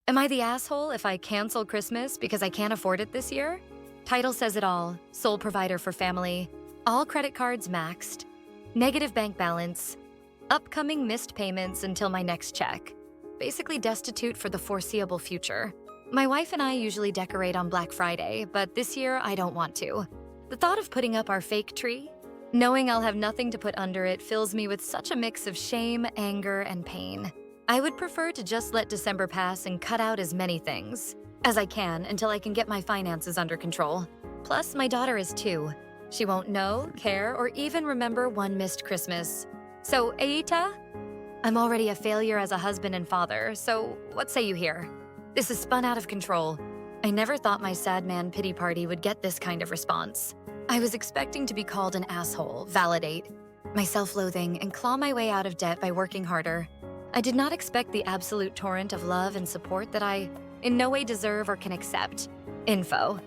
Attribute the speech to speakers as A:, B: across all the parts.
A: Am I the asshole if I cancel Christmas because I can't afford it this year? Title says it all: sole provider for family, all credit cards maxed, negative bank balance, upcoming missed payments until my next check. Basically destitute for the foreseeable future. My wife and I usually decorate on Black Friday, but this year I don't want to. The thought of putting up our fake tree, knowing I'll have nothing to put under it, fills me with such a mix of shame, anger, and pain. I would prefer to just let December pass and cut out as many things as I can until I can get my finances under control. Plus, my daughter is 2. She won't know, care, or even remember one missed Christmas. So, AITA? I'm already a failure as a husband and father, so what say you here? This is spun out of control. I never thought my sad man pity party would get this kind of response. I was expecting to be called an asshole, validate my self-loathing, and claw my way out of debt by working harder. I did not expect the absolute torrent of love and support that I in no way deserve or can accept. Info.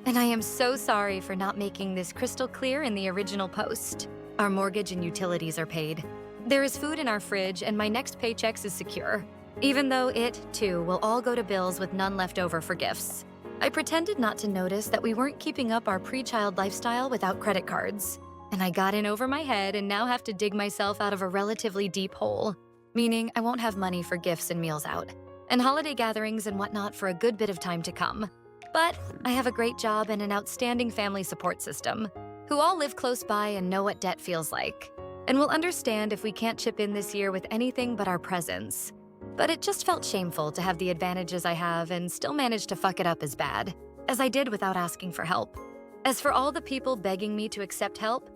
A: And I am so sorry for not making this crystal clear in the original post. Our mortgage and utilities are paid. There is food in our fridge, and my next paycheck is secure, even though it, too, will all go to bills with none left over for gifts. I pretended not to notice that we weren't keeping up our pre-child lifestyle without credit cards, and I got in over my head and now have to dig myself out of a relatively deep hole, meaning I won't have money for gifts and meals out, and holiday gatherings and whatnot for a good bit of time to come. But I have a great job and an outstanding family support system, who all live close by and know what debt feels like, and will understand if we can't chip in this year with anything but our presence. But it just felt shameful to have the advantages I have and still manage to fuck it up as bad as I did without asking for help. As for all the people begging me to accept help,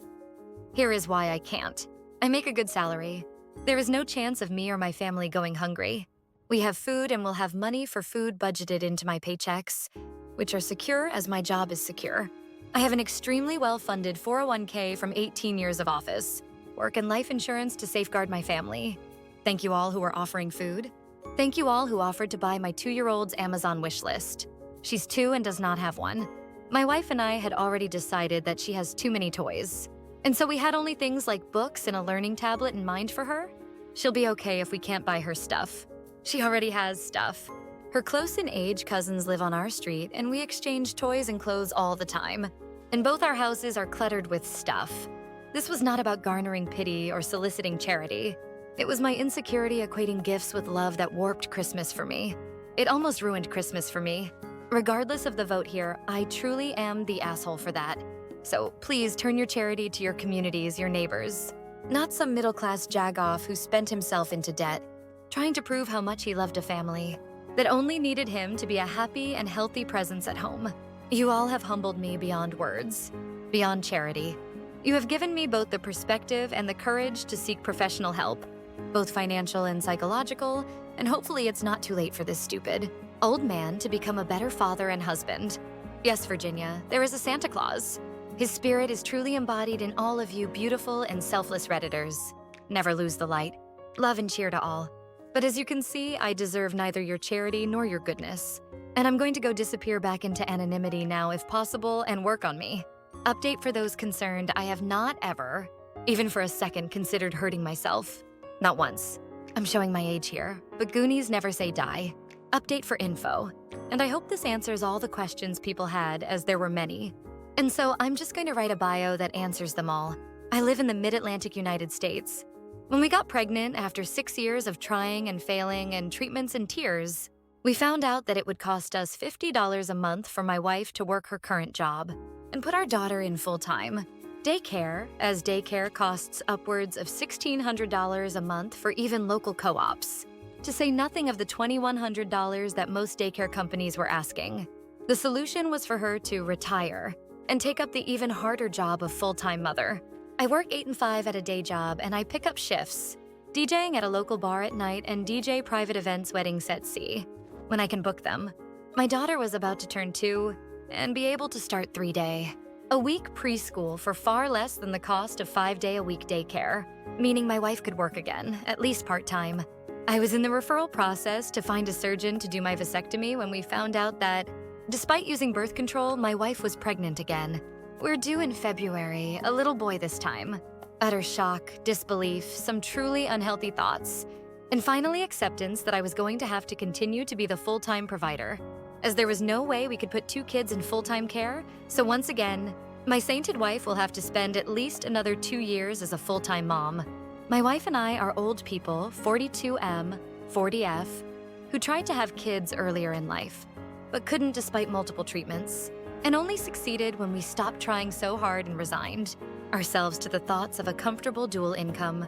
A: here is why I can't. I make a good salary. There is no chance of me or my family going hungry. We have food and will have money for food budgeted into my paychecks, which are secure as my job is secure. I have an extremely well-funded 401k from 18 years of office, work and life insurance to safeguard my family. Thank you all who are offering food. Thank you all who offered to buy my 2-year-old's Amazon wish list. She's 2 and does not have one. My wife and I had already decided that she has too many toys, and so we had only things like books and a learning tablet in mind for her. She'll be okay if we can't buy her stuff. She already has stuff. Her close-in-age cousins live on our street, and we exchange toys and clothes all the time. And both our houses are cluttered with stuff. This was not about garnering pity or soliciting charity. It was my insecurity equating gifts with love that warped Christmas for me. It almost ruined Christmas for me. Regardless of the vote here, I truly am the asshole for that. So please turn your charity to your communities, your neighbors. Not some middle-class jagoff who spent himself into debt, trying to prove how much he loved a family that only needed him to be a happy and healthy presence at home. You all have humbled me beyond words, beyond charity. You have given me both the perspective and the courage to seek professional help, both financial and psychological, and hopefully it's not too late for this stupid old man to become a better father and husband. Yes, Virginia, there is a Santa Claus. His spirit is truly embodied in all of you beautiful and selfless Redditors. Never lose the light. Love and cheer to all. But as you can see, I deserve neither your charity nor your goodness. And I'm going to go disappear back into anonymity now if possible and work on me. Update for those concerned, I have not ever, even for a second, considered hurting myself. Not once. I'm showing my age here, but Goonies never say die. Update for info. And I hope this answers all the questions people had, as there were many. And so I'm just going to write a bio that answers them all. I live in the mid-Atlantic United States. When we got pregnant, after 6 years of trying and failing and treatments and tears, we found out that it would cost us $50 a month for my wife to work her current job and put our daughter in full-time daycare, as daycare costs upwards of $1,600 a month for even local co-ops, to say nothing of the $2,100 that most daycare companies were asking. The solution was for her to retire and take up the even harder job of full-time mother. I work 8 and 5 at a day job, and I pick up shifts, DJing at a local bar at night and DJ private events, weddings at sea, when I can book them. My daughter was about to turn 2 and be able to start 3-day-a-week preschool for far less than the cost of 5-day-a-week daycare, meaning my wife could work again, at least part-time. I was in the referral process to find a surgeon to do my vasectomy when we found out that, despite using birth control, my wife was pregnant again. We're due in February, a little boy this time. Utter shock, disbelief, some truly unhealthy thoughts. And finally, acceptance that I was going to have to continue to be the full-time provider, as there was no way we could put 2 kids in full-time care. So once again, my sainted wife will have to spend at least another 2 years as a full-time mom. My wife and I are old people, 42M, 40F, who tried to have kids earlier in life, but couldn't despite multiple treatments, and only succeeded when we stopped trying so hard and resigned ourselves to the thoughts of a comfortable dual income.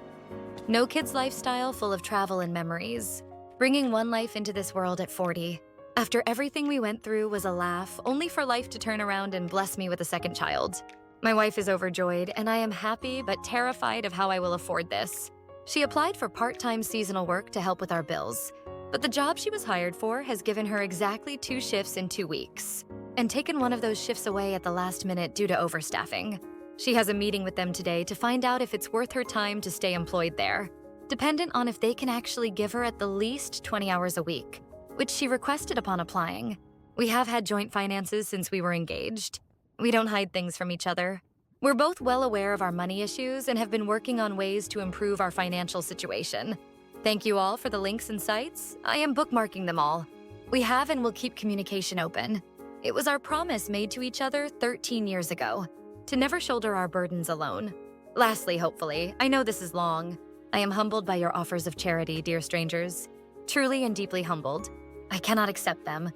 A: No kids lifestyle full of travel and memories, bringing one life into this world at 40. After everything we went through was a laugh, only for life to turn around and bless me with a second child. My wife is overjoyed, and I am happy but terrified of how I will afford this. She applied for part-time seasonal work to help with our bills, but the job she was hired for has given her exactly 2 shifts in 2 weeks, and taken one of those shifts away at the last minute due to overstaffing. She has a meeting with them today to find out if it's worth her time to stay employed there, dependent on if they can actually give her at the least 20 hours a week, which she requested upon applying. We have had joint finances since we were engaged. We don't hide things from each other. We're both well aware of our money issues and have been working on ways to improve our financial situation. Thank you all for the links and sites. I am bookmarking them all. We have and will keep communication open. It was our promise made to each other 13 years ago, to never shoulder our burdens alone. Lastly, hopefully, I know this is long. I am humbled by your offers of charity, dear strangers. Truly and deeply humbled. I cannot accept them,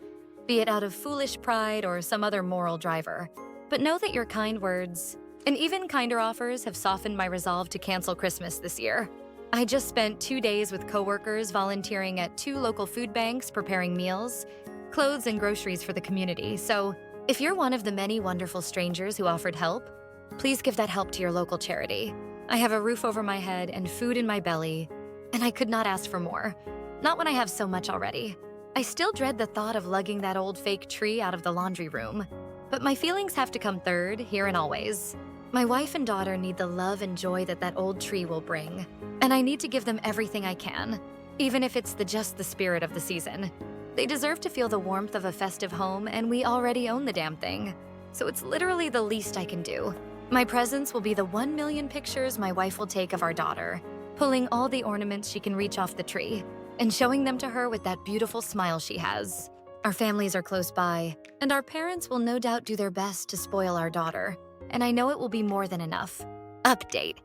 A: be it out of foolish pride or some other moral driver. But know that your kind words, and even kinder offers, have softened my resolve to cancel Christmas this year. I just spent 2 days with coworkers volunteering at 2 local food banks preparing meals, clothes, and groceries for the community. So, if you're one of the many wonderful strangers who offered help, please give that help to your local charity. I have a roof over my head and food in my belly, and I could not ask for more. Not when I have so much already. I still dread the thought of lugging that old fake tree out of the laundry room, but my feelings have to come third, here and always. My wife and daughter need the love and joy that that old tree will bring, and I need to give them everything I can, even if it's just the spirit of the season. They deserve to feel the warmth of a festive home, and we already own the damn thing. So it's literally the least I can do. My presence will be the 1 million pictures my wife will take of our daughter, pulling all the ornaments she can reach off the tree, and showing them to her with that beautiful smile she has. Our families are close by, and our parents will no doubt do their best to spoil our daughter, and I know it will be more than enough. Update.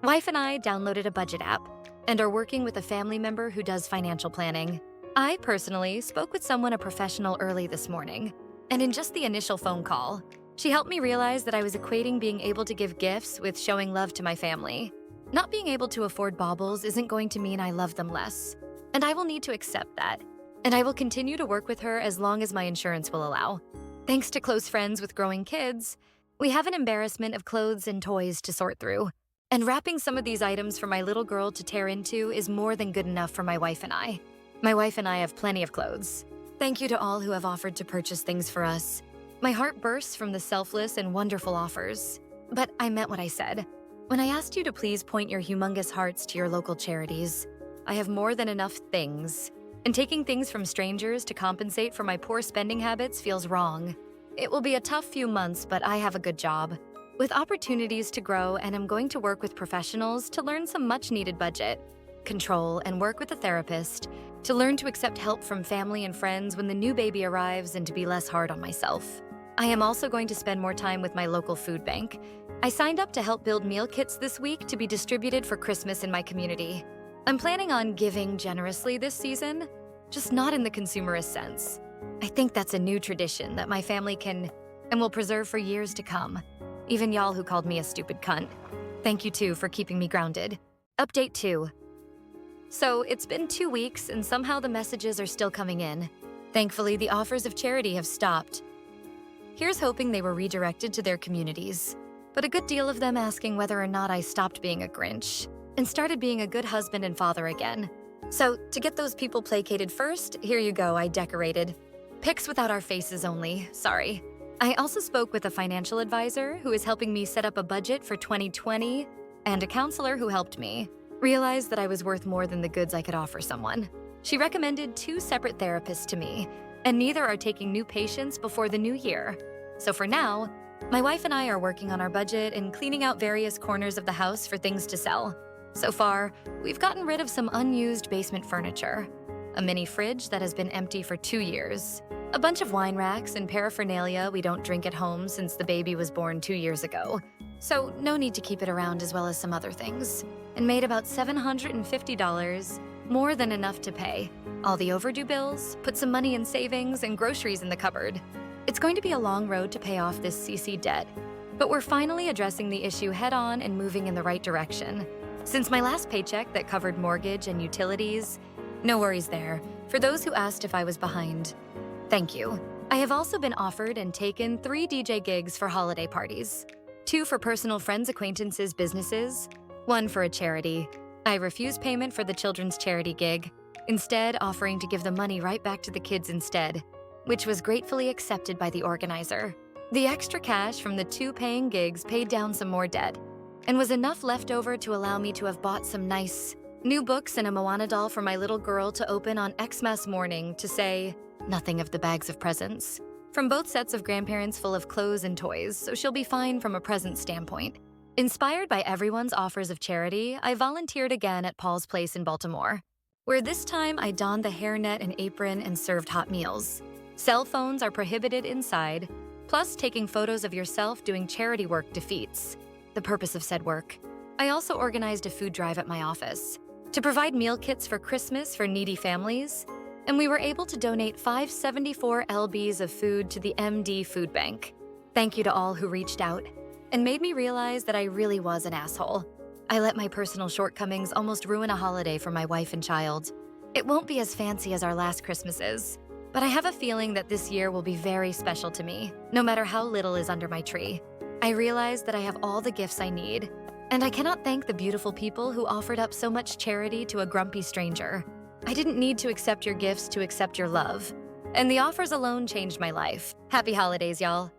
A: Wife and I downloaded a budget app, and are working with a family member who does financial planning. I personally spoke with a professional early this morning, and in just the initial phone call, she helped me realize that I was equating being able to give gifts with showing love to my family. Not being able to afford baubles isn't going to mean I love them less, and I will need to accept that. And I will continue to work with her as long as my insurance will allow. Thanks to close friends with growing kids, we have an embarrassment of clothes and toys to sort through, and wrapping some of these items for my little girl to tear into is more than good enough for my wife and I. My wife and I have plenty of clothes. Thank you to all who have offered to purchase things for us. My heart bursts from the selfless and wonderful offers. But I meant what I said. When I asked you to please point your humongous hearts to your local charities, I have more than enough things. And taking things from strangers to compensate for my poor spending habits feels wrong. It will be a tough few months, but I have a good job, with opportunities to grow, and I'm going to work with professionals to learn some much-needed budget control and work with a therapist to learn to accept help from family and friends when the new baby arrives and to be less hard on myself. I am also going to spend more time with my local food bank. I signed up to help build meal kits this week to be distributed for Christmas in my community. I'm planning on giving generously this season, just not in the consumerist sense. I think that's a new tradition that my family can and will preserve for years to come. Even y'all who called me a stupid cunt. Thank you too for keeping me grounded. Update 2. So it's been 2 weeks and somehow the messages are still coming in. Thankfully, the offers of charity have stopped. Here's hoping they were redirected to their communities, but a good deal of them asking whether or not I stopped being a Grinch and started being a good husband and father again. So to get those people placated first, here you go, I decorated. Pics without our faces only, sorry. I also spoke with a financial advisor who is helping me set up a budget for 2020 and a counselor who helped me realized that I was worth more than the goods I could offer someone. She recommended 2 separate therapists to me, and neither are taking new patients before the new year. So for now, my wife and I are working on our budget and cleaning out various corners of the house for things to sell. So far, we've gotten rid of some unused basement furniture, a mini fridge that has been empty for 2 years, a bunch of wine racks and paraphernalia we don't drink at home since the baby was born 2 years ago, so no need to keep it around, as well as some other things, and made about $750, more than enough to pay all the overdue bills, put some money in savings, and groceries in the cupboard. It's going to be a long road to pay off this CC debt, but we're finally addressing the issue head-on and moving in the right direction. Since my last paycheck that covered mortgage and utilities, no worries there, for those who asked if I was behind. Thank you. I have also been offered and taken 3 DJ gigs for holiday parties, 2 for personal friends, acquaintances, businesses, 1 for a charity. I refused payment for the children's charity gig, instead offering to give the money right back to the kids instead, which was gratefully accepted by the organizer. The extra cash from the 2 paying gigs paid down some more debt, and was enough left over to allow me to have bought some nice new books and a Moana doll for my little girl to open on Xmas morning to say nothing of the bags of presents from both sets of grandparents full of clothes and toys, so she'll be fine from a present standpoint. Inspired by everyone's offers of charity, I volunteered again at Paul's Place in Baltimore, where this time I donned the hairnet and apron and served hot meals. Cell phones are prohibited inside, plus taking photos of yourself doing charity work defeats the purpose of said work. I also organized a food drive at my office to provide meal kits for Christmas for needy families, and we were able to donate 574 lbs of food to the MD Food Bank. Thank you to all who reached out and made me realize that I really was an asshole. I let my personal shortcomings almost ruin a holiday for my wife and child. It won't be as fancy as our last Christmases, but I have a feeling that this year will be very special to me, no matter how little is under my tree. I realize that I have all the gifts I need, and I cannot thank the beautiful people who offered up so much charity to a grumpy stranger. I didn't need to accept your gifts to accept your love, and the offers alone changed my life. Happy holidays, y'all.